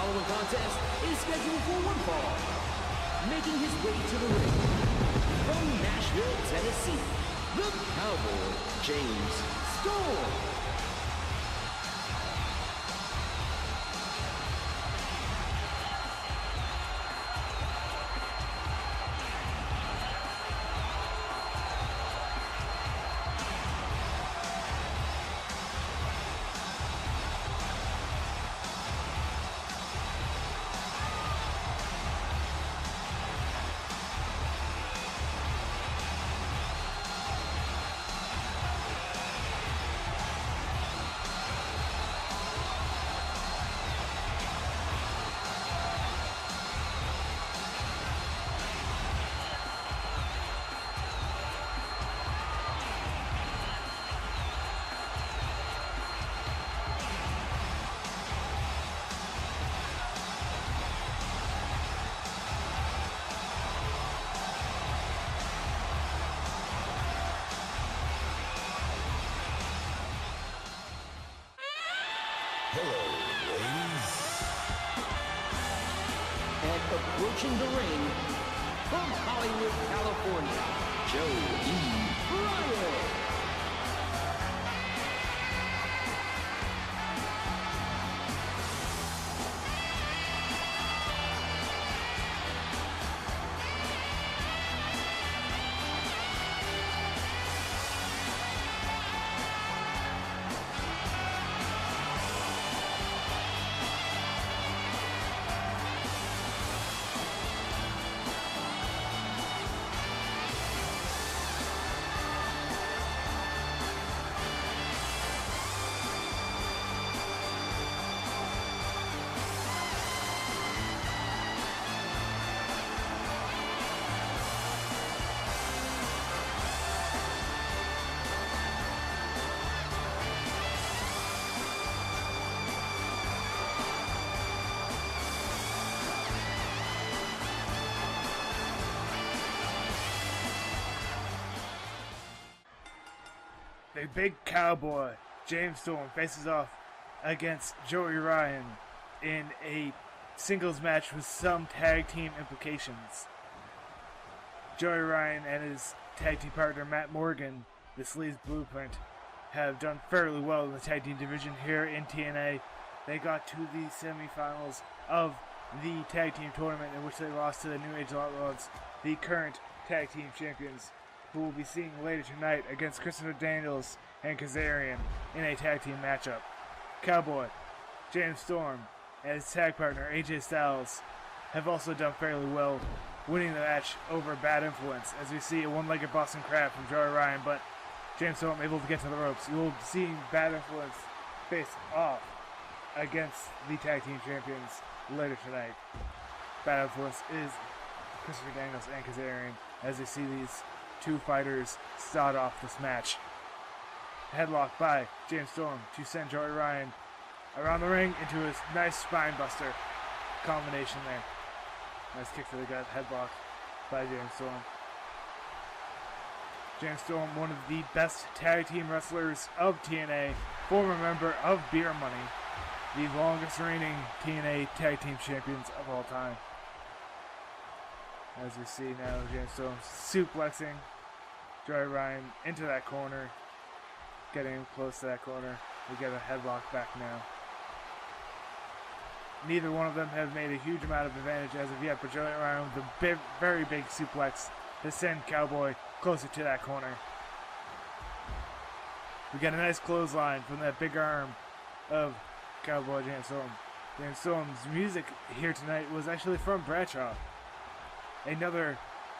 following contest is scheduled for one fall. Making his way to the ring, from Nashville, Tennessee, the Cowboy, James Storm. Approaching the ring, from Hollywood, California, Joe E. Bryant. The big cowboy, James Storm, faces off against Joey Ryan in a singles match with some tag team implications. Joey Ryan and his tag team partner Matt Morgan, the Sleze Blueprint, have done fairly well in the tag team division here in TNA. They got to the semifinals of the tag team tournament, in which they lost to the New Age Outlaws, the current tag team champions, who will be seeing later tonight against Christopher Daniels and Kazarian in a tag team matchup. Cowboy, James Storm, and his tag partner AJ Styles have also done fairly well, winning the match over Bad Influence, as we see a one-legged Boston Crab from Joey Ryan, but James Storm able to get to the ropes. You will be seeing Bad Influence face off against the tag team champions later tonight. Bad Influence is Christopher Daniels and Kazarian, as we see these two fighters start off this match. Headlock by James Storm to send Joey Ryan around the ring into his nice spine buster combination there. Nice kick to the gut, headlock by James Storm. James Storm, one of the best tag team wrestlers of TNA, former member of Beer Money, the longest reigning TNA tag team champions of all time. As we see now, James Storm suplexing Joey Ryan into that corner, getting him close to that corner. We get a headlock back now. Neither one of them have made a huge amount of advantage as of yet, but Joey Ryan with a very big suplex to send Cowboy closer to that corner. We get a nice clothesline from that big arm of Cowboy James Storm. James Storm's music here tonight was actually from Bradshaw, another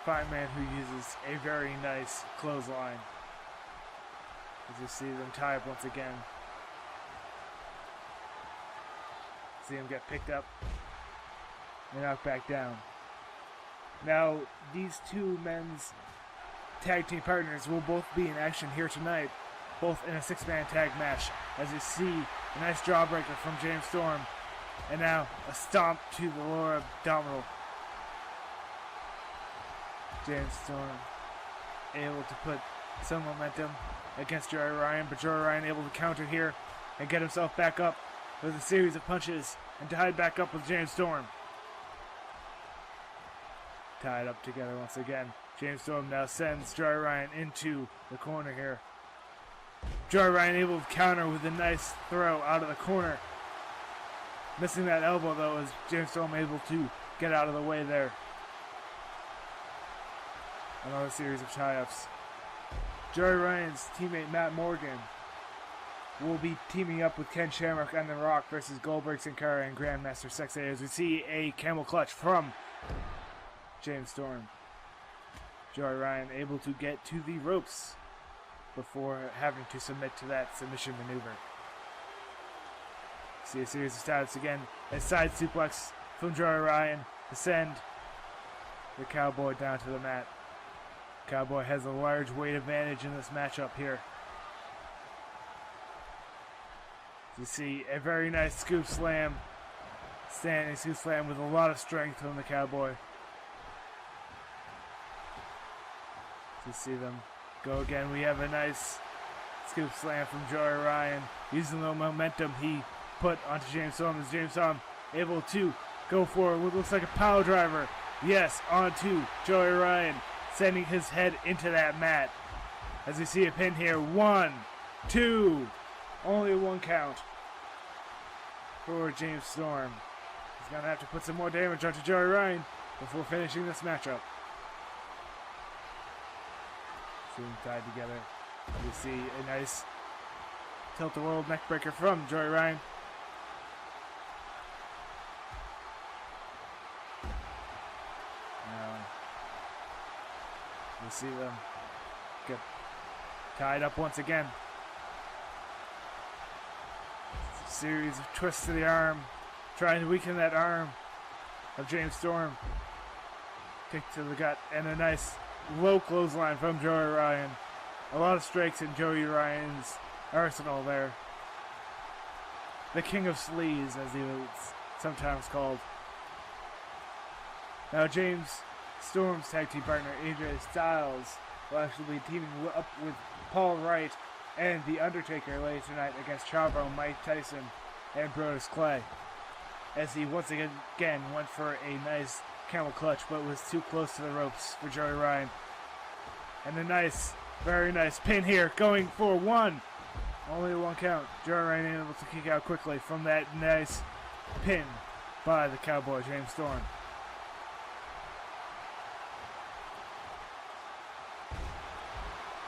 fine man who uses a very nice clothesline. As you see them tie up once again. See him get picked up and knocked back down. Now, these two men's tag team partners will both be in action here tonight, both in a six-man tag match. As you see, a nice jawbreaker from James Storm, and now a stomp to the lower abdominal. James Storm able to put some momentum against Joey Ryan, but Joey Ryan able to counter here and get himself back up with a series of punches and tied back up with James Storm. Tied up together once again. James Storm now sends Joey Ryan into the corner here. Joey Ryan able to counter with a nice throw out of the corner. Missing that elbow though, as James Storm able to get out of the way there. Another series of tie-ups. Joey Ryan's teammate Matt Morgan will be teaming up with Ken Shamrock and The Rock versus Goldberg, Cara, and Grandmaster Sexay as we see a camel clutch from James Storm. Joey Ryan able to get to the ropes before having to submit to that submission maneuver. See a series of stats again. A side suplex from Joey Ryan to send the Cowboy down to the mat. Cowboy has a large weight advantage in this matchup here. You see a very nice scoop slam. Standing scoop slam with a lot of strength from the Cowboy. You see them go again. We have a nice scoop slam from Joey Ryan, using the momentum he put onto James Storm, as James Storm able to go for what looks like a power driver. Yes, onto Joey Ryan, sending his head into that mat. As we see a pin here. 1, 2, only one count for James Storm. He's going to have to put some more damage onto Joey Ryan before finishing this matchup. See them tied together. We see a nice tilt-a-whirl neckbreaker from Joey Ryan. Now, we see them get tied up once again. Series of twists to the arm, trying to weaken that arm of James Storm. Kick to the gut and a nice low clothesline from Joey Ryan. A lot of strikes in Joey Ryan's arsenal there. The King of Sleze, as he was sometimes called. Now James Storm's tag team partner AJ Styles will actually be teaming up with Paul Wight and The Undertaker later tonight against Chavo, Mike Tyson, and Brodus Clay. As he once again went for a nice camel clutch, but was too close to the ropes for Joey Ryan. And a nice, very nice pin here, going for 1. Only 1 count. Joey Ryan able to kick out quickly from that nice pin by the Cowboy, James Storm.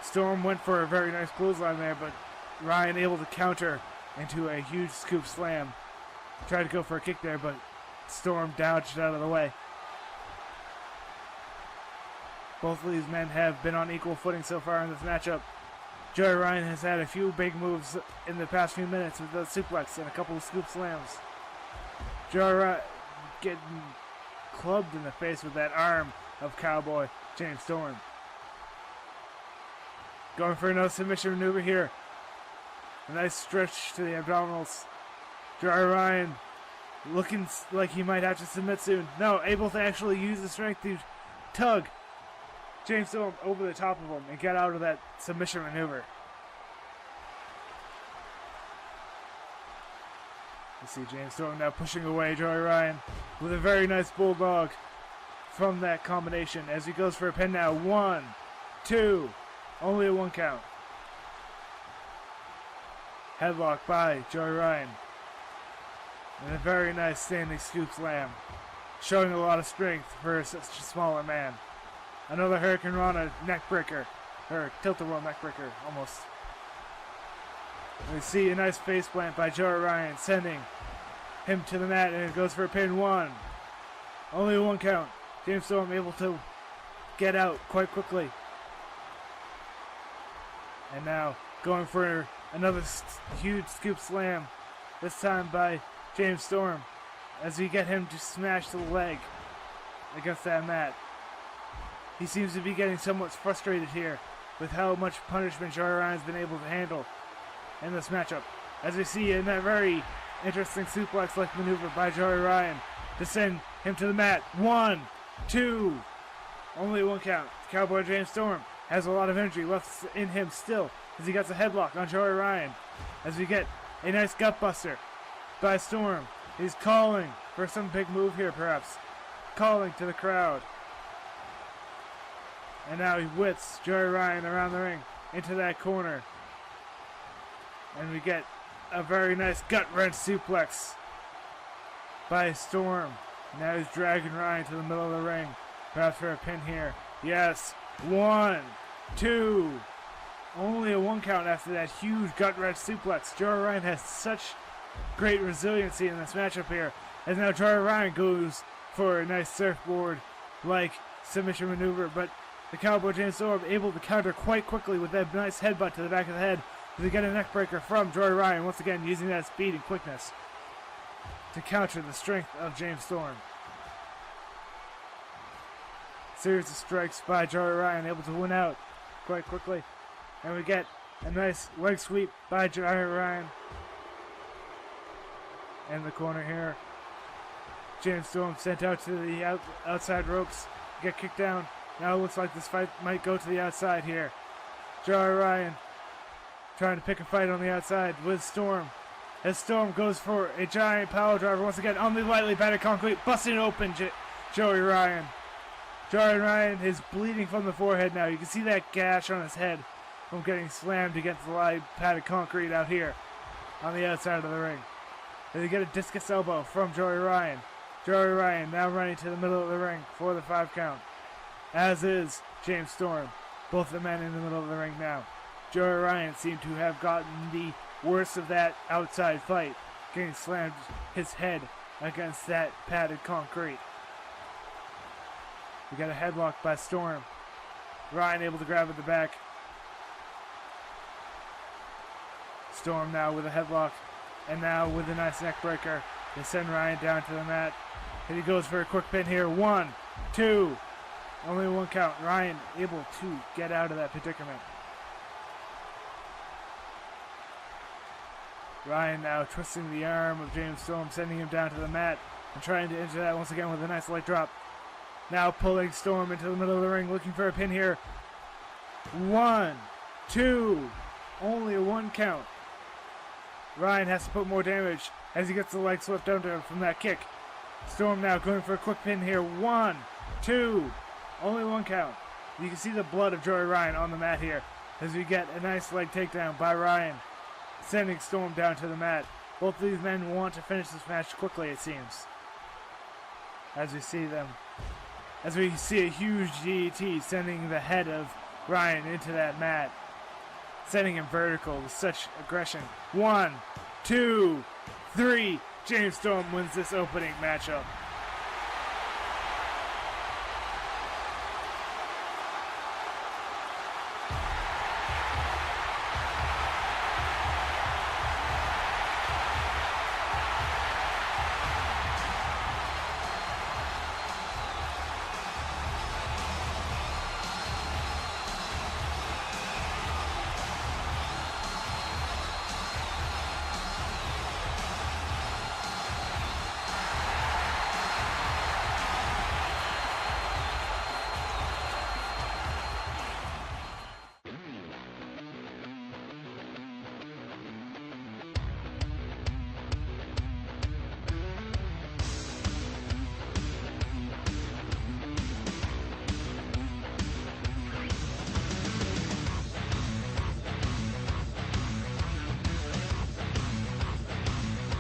Storm went for a very nice clothesline there, but Ryan able to counter into a huge scoop slam. Tried to go for a kick there, but Storm dodged out of the way. Both of these men have been on equal footing so far in this matchup. Joey Ryan has had a few big moves in the past few minutes with the suplex and a couple of scoop slams. Joey Ryan getting clubbed in the face with that arm of Cowboy James Storm. Going for another submission maneuver here. A nice stretch to the abdominals. Joey Ryan looking like he might have to submit soon. No, able to actually use the strength to tug James Storm over the top of him and get out of that submission maneuver. You see James Storm now pushing away Joey Ryan with a very nice bulldog from that combination as he goes for a pin now. 1, 2, only a 1 count. Headlock by Joey Ryan. And a very nice standing scoop slam, showing a lot of strength for such a smaller man. Another Hurricane Rana neckbreaker, or tilt-a-whirl neckbreaker, almost. We see a nice face plant by Joey Ryan, sending him to the mat, and it goes for a pin. 1. Only a 1 count. James Storm able to get out quite quickly. And now going for another huge scoop slam, this time by James Storm, as we get him to smash the leg against that mat. He seems to be getting somewhat frustrated here with how much punishment Joey Ryan's been able to handle in this matchup. As we see in that very interesting suplex-like maneuver by Joey Ryan to send him to the mat. 1, 2, only 1 count. Cowboy James Storm has a lot of energy left in him still as he gets a headlock on Joey Ryan. As we get a nice gut buster by Storm. He's calling for some big move here, perhaps. Calling to the crowd. And now he whips Joey Ryan around the ring into that corner. And we get a very nice gut-wrench suplex by Storm. Now he's dragging Ryan to the middle of the ring. Perhaps for a pin here. Yes. 1, 2. Only a 1 count after that huge gut-wrench suplex. Joey Ryan has such great resiliency in this matchup here. As now Joey Ryan goes for a nice surfboard-like submission maneuver. But the Cowboy James Storm able to counter quite quickly with that nice headbutt to the back of the head. To get a neck breaker from Joey Ryan. Once again using that speed and quickness to counter the strength of James Storm. Series of strikes by Joey Ryan, able to win out quite quickly. And we get a nice leg sweep by Joey Ryan. In the corner here. James Storm sent out to the outside ropes. Get kicked down. Now it looks like this fight might go to the outside here. Joey Ryan trying to pick a fight on the outside with Storm. As Storm goes for a giant power driver once again on the lightly battered concrete, busting open Joey Ryan. Joey Ryan is bleeding from the forehead now. You can see that gash on his head from getting slammed against the light padded concrete out here on the outside of the ring. And they get a discus elbow from Joey Ryan. Joey Ryan now running to the middle of the ring for the 5 count. As is James Storm. Both the men in the middle of the ring now. Joey Ryan seemed to have gotten the worst of that outside fight, getting slammed his head against that padded concrete. We got a headlock by Storm. Ryan able to grab at the back. Storm now with a headlock, and now with a nice neck breaker. They send Ryan down to the mat, and he goes for a quick pin here. 1, 2, only 1 count. Ryan able to get out of that predicament. Ryan now twisting the arm of James Storm, sending him down to the mat, and trying to enter that once again with a nice leg drop. Now pulling Storm into the middle of the ring, looking for a pin here. 1, 2, only a 1 count. Ryan has to put more damage as he gets the leg swept under him from that kick. Storm now going for a quick pin here. 1, 2, only 1 count. You can see the blood of Joey Ryan on the mat here as we get a nice leg takedown by Ryan, sending Storm down to the mat. Both of these men want to finish this match quickly, it seems. As we see a huge DDT sending the head of Ryan into that mat, sending him vertical with such aggression. 1, 2, 3. James Storm wins this opening matchup.